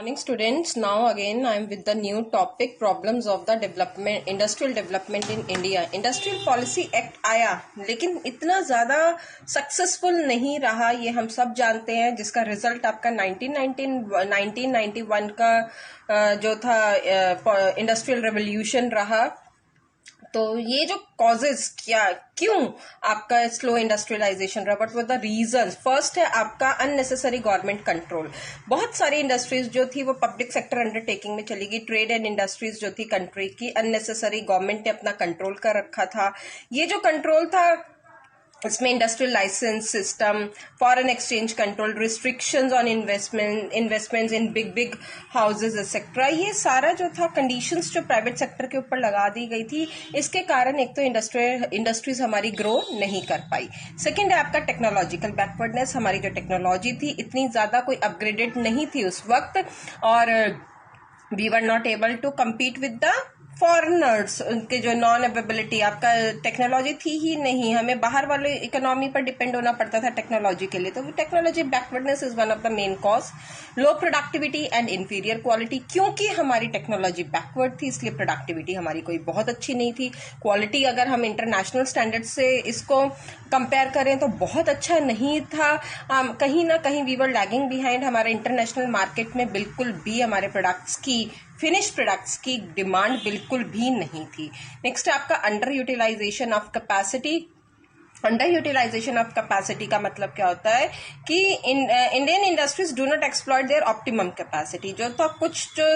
Morning students, now again I am with the new topic problems of the development industrial development in India. Industrial Policy Act आया लेकिन इतना ज़्यादा successful नहीं रहा, ये हम सब जानते हैं, जिसका रिजल्ट आपका 1991 का जो था इंडस्ट्रियल रेवोल्यूशन रहा। तो ये जो कॉजेज क्यों आपका स्लो इंडस्ट्रियलाइजेशन रहा, what were the reason? First है आपका अननेसेसरी गवर्नमेंट कंट्रोल। बहुत सारी इंडस्ट्रीज जो थी वो पब्लिक सेक्टर अंडरटेकिंग में चली गई। ट्रेड एंड इंडस्ट्रीज जो थी कंट्री की, अननेसेसरी गवर्नमेंट ने अपना कंट्रोल कर रखा था। ये जो कंट्रोल था इसमें industrial licence system, foreign exchange control, restrictions on investments in big houses etcetera, ये सारा जो था कंडीशंस जो प्राइवेट सेक्टर के ऊपर लगा दी गई थी। इसके कारण एक तो इंडस्ट्रीज हमारी ग्रो नहीं कर पाई। सेकंड है आपका टेक्नोलॉजिकल बैकवर्डनेस। हमारी जो टेक्नोलॉजी थी इतनी ज्यादा कोई अपग्रेडेड नहीं थी उस वक्त, और we were not able to compete with the foreigners. उनके जो नॉन अवेलेबिलिटी, आपका टेक्नोलॉजी थी ही नहीं, हमें बाहर वाले इकोनॉमी पर डिपेंड होना पड़ता था टेक्नोलॉजी के लिए। तो technology backwardness is one of the main cause. Low productivity and inferior quality, क्योंकि हमारी टेक्नोलॉजी बैकवर्ड थी इसलिए प्रोडक्टिविटी हमारी कोई बहुत अच्छी नहीं थी। क्वालिटी अगर हम इंटरनेशनल स्टैंडर्ड से इसको कंपेयर करें तो बहुत अच्छा नहीं था। कहीं ना कहीं वी वर लैगिंग बिहाइंड। हमारे इंटरनेशनल मार्केट में बिल्कुल भी हमारे प्रोडक्ट्स की, फिनिश्ड प्रोडक्ट्स की डिमांड बिल्कुल भी नहीं थी। नेक्स्ट आपका under utilisation of capacity. Under utilisation of capacity का मतलब क्या होता है कि Indian industries do not exploit their optimum capacity. जो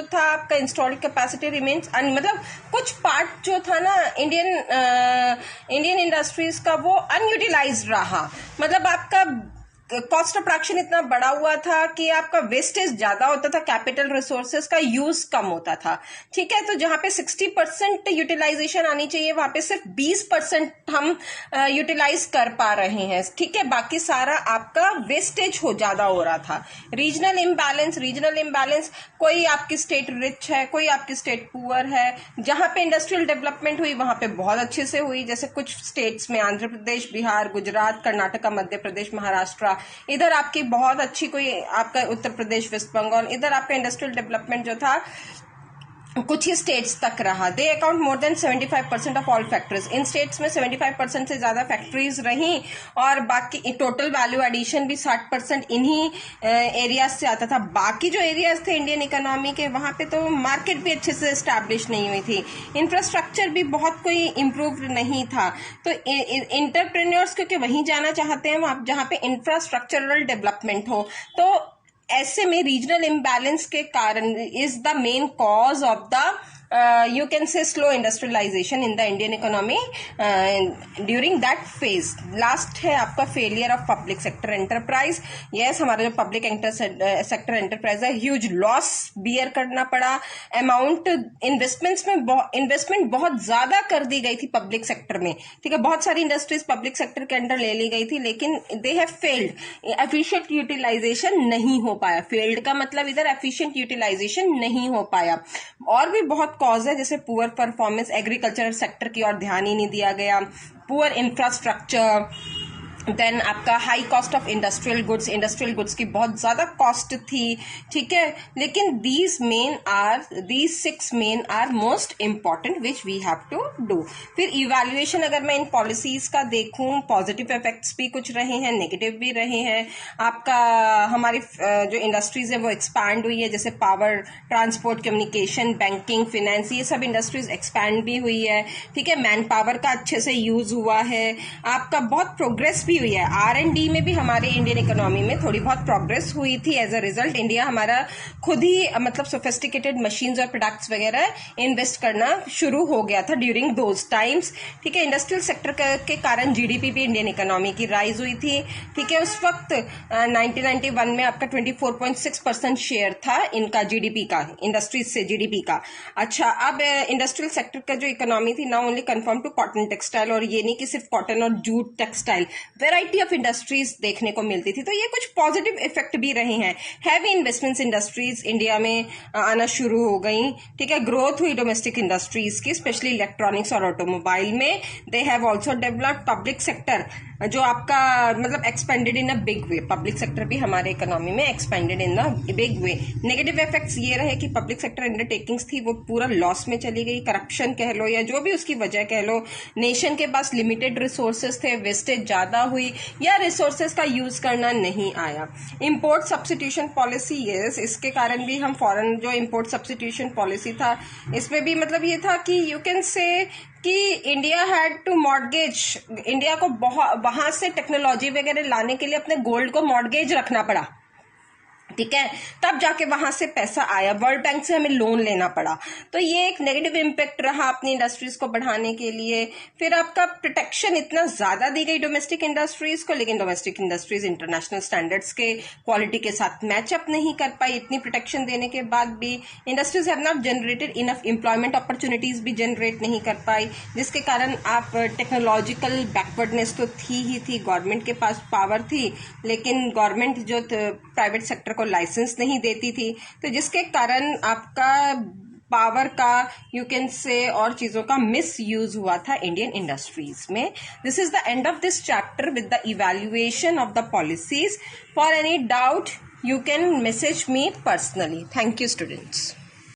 था आपका इंस्टॉल्ड कैपेसिटी रिमेन्स, मतलब कुछ पार्ट जो था ना इंडियन इंडस्ट्रीज का वो अनयूटिलाइज्ड रहा। मतलब आपका कॉस्ट ऑफ प्रोडक्शन इतना बड़ा हुआ था कि आपका वेस्टेज ज्यादा होता था, कैपिटल रिसोर्सेज का यूज कम होता था। ठीक है, तो जहां पे 60% यूटिलाइजेशन आनी चाहिए वहां पे सिर्फ 20% हम यूटिलाइज कर पा रहे हैं। ठीक है, बाकी सारा आपका वेस्टेज ज्यादा हो रहा था। रीजनल इम्बैलेंस, कोई आपकी स्टेट रिच है, कोई आपकी स्टेट पुअर है। जहां पे इंडस्ट्रियल डेवलपमेंट हुई वहां पे बहुत अच्छे से हुई, जैसे कुछ स्टेट्स में आंध्र प्रदेश, बिहार, गुजरात, कर्नाटका, मध्य प्रदेश, महाराष्ट्र, इधर आपकी बहुत अच्छी, कोई आपका उत्तर प्रदेश, वेस्ट बंगाल, इधर आपका इंडस्ट्रियल डेवलपमेंट जो था कुछ ही स्टेट्स तक रहा। They account more than 75% of all factories. इन स्टेट्स में 75% से ज्यादा फैक्ट्रीज रही, और बाकी टोटल वैल्यू एडिशन भी 60% इन्हीं एरियाज से आता था। बाकी जो एरियाज थे इंडियन इकोनॉमी के, वहां पे तो मार्केट भी अच्छे से एस्टैब्लिश नहीं हुई थी, इंफ्रास्ट्रक्चर भी बहुत कोई इम्प्रूव नहीं था। तो इंटरप्रेन्योर्स क्योंकि वहीं जाना चाहते हैं वहां जहां पे इंफ्रास्ट्रक्चरल डेवलपमेंट हो, तो ऐसे में रीजनल इम्बैलेंस के कारण is the main cause of the you can say slow industrialization in the Indian economy during that phase. Last है आपका failure of public sector enterprise. Yes, हमारा जो public sector enterprise है huge loss bear करना पड़ा। amount investment बहुत ज्यादा कर दी गई थी public sector में। ठीक है, बहुत सारी industries public sector के अंडर ले ली गई थी, लेकिन they have failed. efficient utilization नहीं हो पाया। failed का मतलब इधर efficient utilization नहीं हो पाया। और भी बहुत कॉज है, जैसे पुअर परफॉर्मेंस, एग्रीकल्चर सेक्टर की ओर ध्यान ही नहीं दिया गया, पुअर इंफ्रास्ट्रक्चर, देन आपका high cost of industrial goods की बहुत ज्यादा कॉस्ट थी। ठीक है, लेकिन these 6 main are most important which we have to do. फिर इवैल्यूएशन, अगर मैं इन पॉलिसीज का देखूं, पॉजिटिव इफेक्ट्स भी कुछ रहे हैं, नेगेटिव भी रहे हैं। आपका हमारी जो इंडस्ट्रीज है वो एक्सपैंड हुई है, जैसे power, transport, communication, banking, finance, ये सब इंडस्ट्रीज एक्सपैंड भी हुई है। ठीक है, मैन पावर का अच्छे से यूज हुआ है, आपका बहुत प्रोग्रेस भी हुई है। R&D में भी हमारे इंडियन इकोनॉमी में थोड़ी बहुत प्रोग्रेस हुई थी। एज अ रिजल्ट इंडिया हमारा खुद ही मतलब सोफिस्टिकेटेड मशीन्स और प्रोडक्ट्स वगैरह इन्वेस्ट करना शुरू हो गया था ड्यूरिंग दोज टाइम्स। ठीक है, इंडस्ट्रियल सेक्टर के कारण जीडीपी भी इंडियन इकोनॉमी की राइज हुई थी। ठीक है, उस वक्त 1991 में आपका 24.6% शेयर था इनका जीडीपी का, इंडस्ट्रीज से जीडीपी का। अच्छा, अब इंडस्ट्रियल सेक्टर का जो इकोनॉमी थी now only confined to cotton textile, और ये नहीं कि सिर्फ कॉटन और jute textile, variety of industries देखने को मिलती थी। तो ये कुछ पॉजिटिव इफेक्ट भी रहे हैं। हैवी इन्वेस्टमेंट्स इंडस्ट्रीज इंडिया में आना शुरू हो गई। ठीक है, ग्रोथ हुई डोमेस्टिक इंडस्ट्रीज की, स्पेशली इलेक्ट्रॉनिक्स और ऑटोमोबाइल में। They have also developed public sector जो आपका मतलब expanded in a big way, public sector भी हमारे इकोनॉमी में expanded in a big way. Negative effects ये रहे कि पब्लिक सेक्टर अंडरटेकिंग्स थी वो पूरा लॉस में चली गई, करप्शन कह लो या जो भी उसकी वजह कह लो, नेशन के पास लिमिटेड रिसोर्सेज थे, वेस्टेज ज्यादा हुई या रिसोर्सेज का यूज करना नहीं आया। इम्पोर्ट सब्स्टिट्यूशन पॉलिसी, यस, इसके कारण भी हम फॉरेन जो इम्पोर्ट सब्स्टिट्यूशन पॉलिसी था इसमें भी मतलब ये था कि यू कैन से कि India had to mortgage, India को वहां से टेक्नोलॉजी वगैरह लाने के लिए अपने गोल्ड को मॉर्गेज रखना पड़ा, ठीक है, तब जाके वहां से पैसा आया, वर्ल्ड बैंक से हमें लोन लेना पड़ा। तो ये एक नेगेटिव इम्पैक्ट रहा अपनी इंडस्ट्रीज को बढ़ाने के लिए। फिर आपका प्रोटेक्शन इतना ज्यादा दी गई डोमेस्टिक इंडस्ट्रीज को, लेकिन डोमेस्टिक इंडस्ट्रीज इंटरनेशनल स्टैंडर्ड्स के क्वालिटी के साथ मैचअप नहीं कर पाई। इतनी प्रोटेक्शन देने के बाद भी industries have not generated enough employment opportunities भी जनरेट नहीं कर पाई, जिसके कारण आप टेक्नोलॉजिकल बैकवर्डनेस तो थी ही थी, गवर्नमेंट के पास पावर थी लेकिन गवर्नमेंट जो प्राइवेट सेक्टर को लाइसेंस नहीं देती थी, तो जिसके कारण आपका पावर का यू कैन से और चीजों का मिस यूज हुआ था इंडियन इंडस्ट्रीज में। This is the end of this chapter with the evaluation of the policies. For any doubt you can message me personally. Thank you, students.